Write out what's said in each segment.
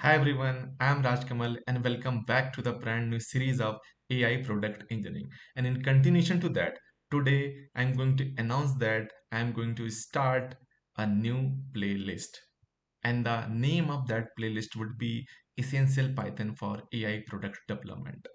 Hi everyone, I am Raj Kamal and welcome back to the brand new series of AI product engineering. And in continuation to that, today I'm going to announce that I'm going to start a new playlist. And the name of that playlist would be Essential Python for AI Product Development.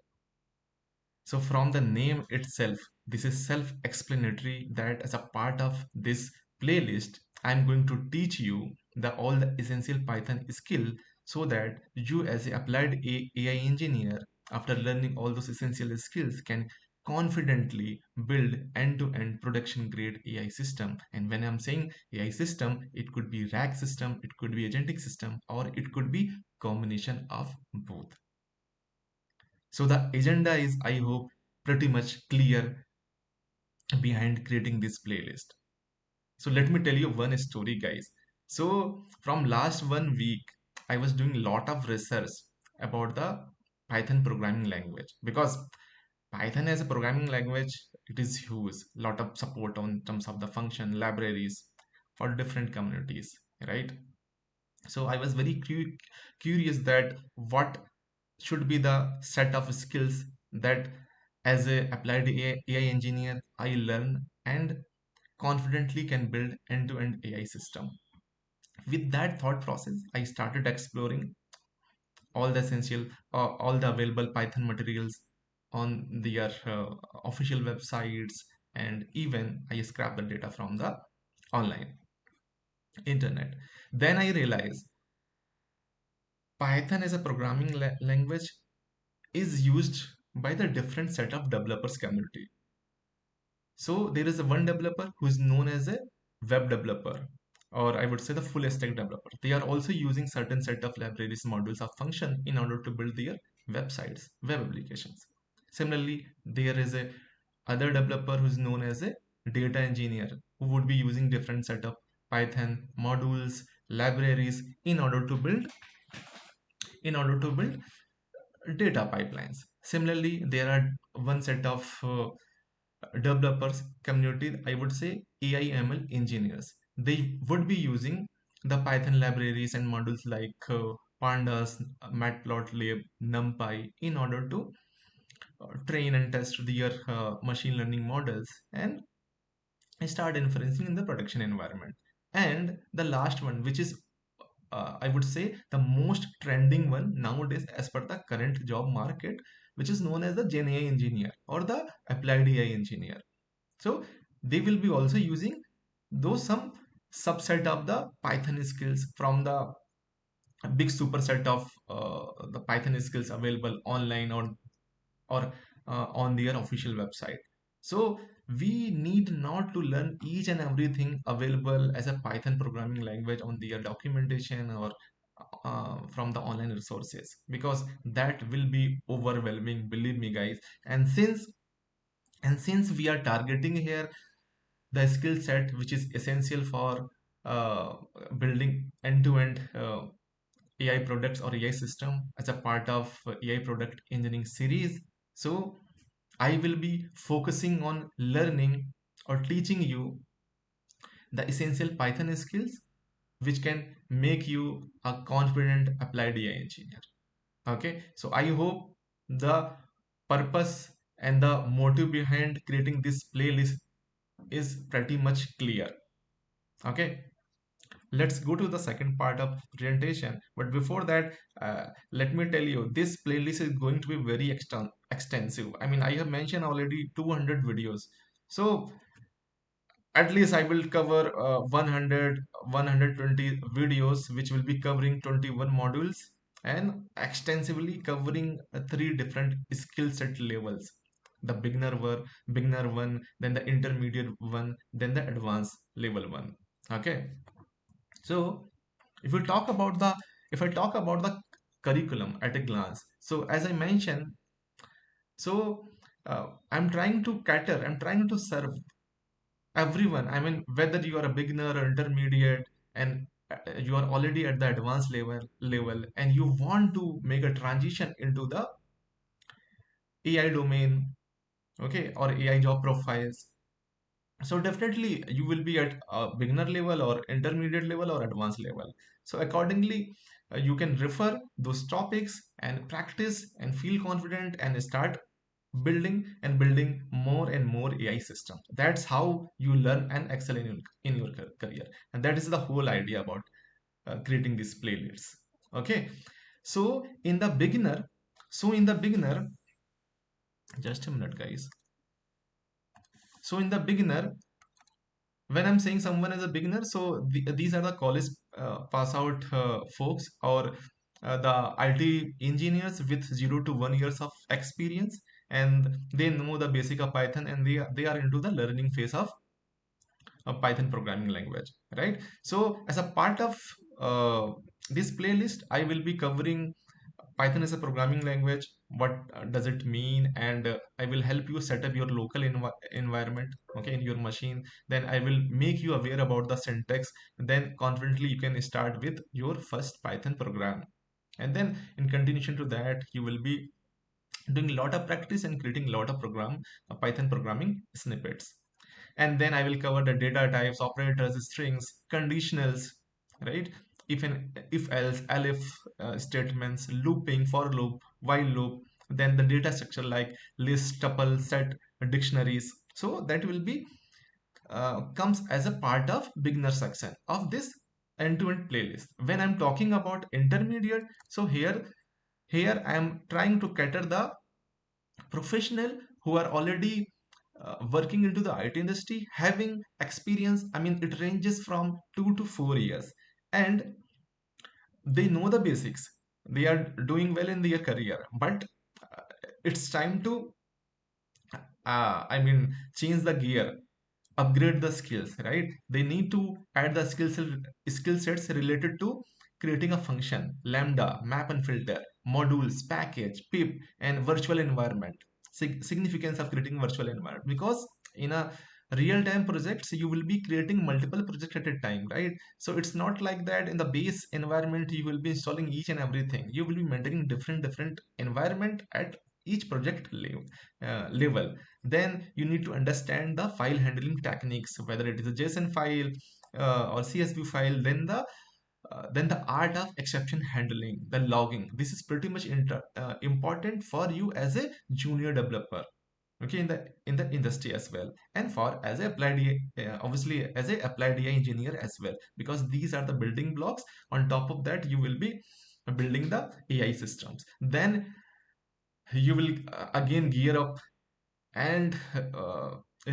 So from the name itself, this is self-explanatory that as a part of this playlist, I'm going to teach you all the essential Python skill so that you as a applied AI engineer, after learning all those essential skills, can confidently build end-to-end production grade AI system. And when I'm saying AI system, it could be rack system, it could be agentic system, or it could be combination of both. So the agenda is, I hope, pretty much clear behind creating this playlist. So let me tell you one story, guys. So from last 1 week, I was doing a lot of research about the Python programming language because Python as a programming language, it is huge. Lot of support on terms of the function libraries for different communities, right? So I was very curious that what should be the set of skills that as a applied AI engineer I learn and confidently can build end-to-end AI system. With that thought process, I started exploring all the essential, all the available Python materials on their official websites, and even I scraped the data from the online internet. Then I realized Python as a programming language is used by the different set of developers community. So there is a one developer who is known as a web developer, or I would say the full stack developer. They are also using certain set of libraries, modules of function in order to build their websites, web applications. Similarly, there is a other developer who is known as a data engineer who would be using different set of Python modules, libraries in order to build data pipelines. Similarly, there are one set of developers community, I would say AI ML engineers. They would be using the Python libraries and modules like pandas, matplotlib, numpy in order to train and test their machine learning models and start inferencing in the production environment. And the last one, which is I would say the most trending one nowadays as per the current job market, which is known as the Gen AI engineer or the applied AI engineer. So they will be also using those some subset of the Python skills from the big superset of the Python skills available online or on their official website. So we need not to learn each and everything available as a Python programming language on their documentation or from the online resources because that will be overwhelming, believe me guys. And since we are targeting here the skill set which is essential for uh, building end-to-end AI products or AI system as a part of AI product engineering series. So I will be focusing on learning or teaching you the essential Python skills which can make you a confident applied AI engineer. Okay, so I hope the purpose and the motive behind creating this playlist is pretty much clear. Okay, let's go to the second part of presentation. But before that, let me tell you, this playlist is going to be very extensive. I mean, I have mentioned already 200 videos. So at least I will cover 120 videos, which will be covering 21 modules and extensively covering three different skill set levels. The beginner one, then the intermediate one, then the advanced level one. Okay. So if you talk about the if I talk about the curriculum at a glance, so as I mentioned, so I'm trying to serve everyone. I mean, whether you are a beginner or intermediate, and you are already at the advanced level, and you want to make a transition into the AI domain, okay, or AI job profiles. So definitely you will be at a beginner level or intermediate level or advanced level. So accordingly, you can refer those topics and practice and feel confident and start building more and more AI system. That's how you learn and excel in your career. And that is the whole idea about creating these playlists. Okay. So in the beginner, so in the beginner, just a minute, guys. So in the beginner, when I'm saying someone is a beginner, so these are the college pass out folks, or the IT engineers with 0 to 1 years of experience, and they know the basic of Python, and they are into the learning phase of a Python programming language, right? So as a part of this playlist, I will be covering Python as a programming language. What does it mean? And I will help you set up your local environment, okay, in your machine. Then I will make you aware about the syntax. Then confidently you can start with your first Python program. And then in continuation to that, you will be doing a lot of practice and creating a lot of Python programming snippets. And then I will cover the data types, operators, strings, conditionals, right? If else, elif statements, looping, for loop, while loop, then the data structure like list, tuple, set, dictionaries. So that will be comes as a part of beginner section of this end-to-end playlist. When I'm talking about intermediate, so here I am trying to cater the professional who are already working into the IT industry, having experience. I mean, it ranges from 2 to 4 years, and they know the basics. They are doing well in their career, but uh, it's time to, change the gear, upgrade the skills, right? They need to add the skill sets related to creating a function, lambda, map and filter, modules, package, pip, and virtual environment. Significance of creating virtual environment, because in a real time projects you will be creating multiple projects at a time, right? So it's not like that in the base environment you will be installing each and everything. You will be maintaining different environment at each project level. Then you need to understand the file handling techniques, whether it is a JSON file or CSV file. Then the art of exception handling, the logging. This is pretty much important for you as a junior developer, okay, in the industry as well, and for as a applied obviously as a applied AI engineer as well, because these are the building blocks. On top of that, you will be building the AI systems. Then you will again gear up and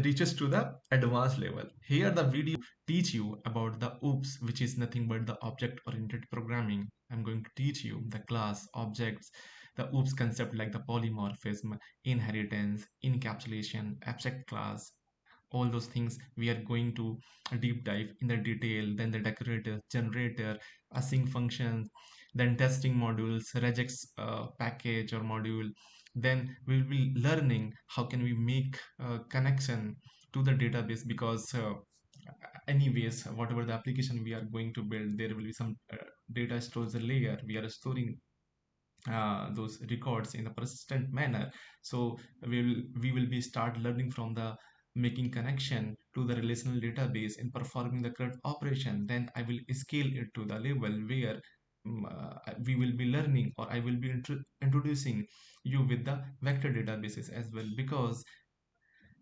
reaches to the advanced level. Here the video teach you about the OOPS, which is nothing but the object oriented programming. I'm going to teach you the class, objects, the OOPS concept like the polymorphism, inheritance, encapsulation, abstract class, all those things we are going to deep dive in the detail. Then the decorator, generator, async functions, then testing modules, regex package or module. Then we'll be learning how can we make connection to the database, because anyways, whatever the application we are going to build, there will be some data stores layer. We are storing those records in a persistent manner. So we will be start learning from the making connection to the relational database and performing the correct operation. Then I will scale it to the level where we will be learning, or I will be introducing you with the vector databases as well. Because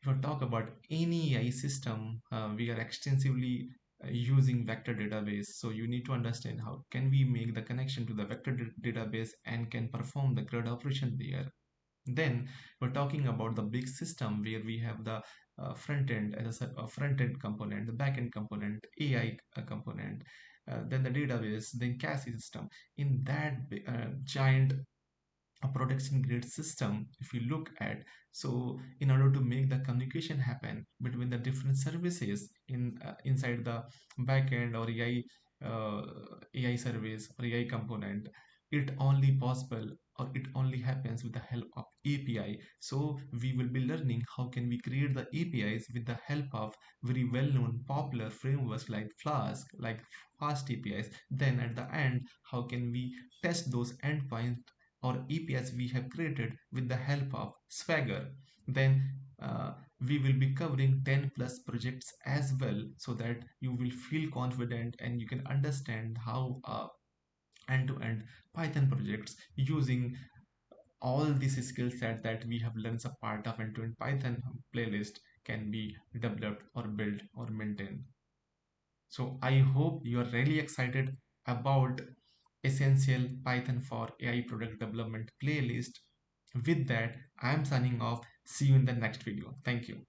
if I talk about any AI system, we are extensively using vector database. So you need to understand how can we make the connection to the vector database and can perform the CRUD operation there. Then we're talking about the big system where we have the front end as a front end component, the back end component, AI component, then the database, then cache system. In that giant a production grade system, if you look at, so in order to make the communication happen between the different services inside the backend or AI service or AI component, it only possible, or it only happens with the help of API. So we will be learning how can we create the APIs with the help of very well-known popular frameworks like Flask, like fast APIs. Then at the end, how can we test those endpoints or APIs we have created with the help of Swagger. Then we will be covering 10 plus projects as well, so that you will feel confident and you can understand how end-to-end Python projects using all these skill set that we have learned as a part of end-to-end Python playlist can be developed or built or maintained. So I hope you are really excited about essential Python for AI product development playlist. With that, I am signing off. See you in the next video. Thank you.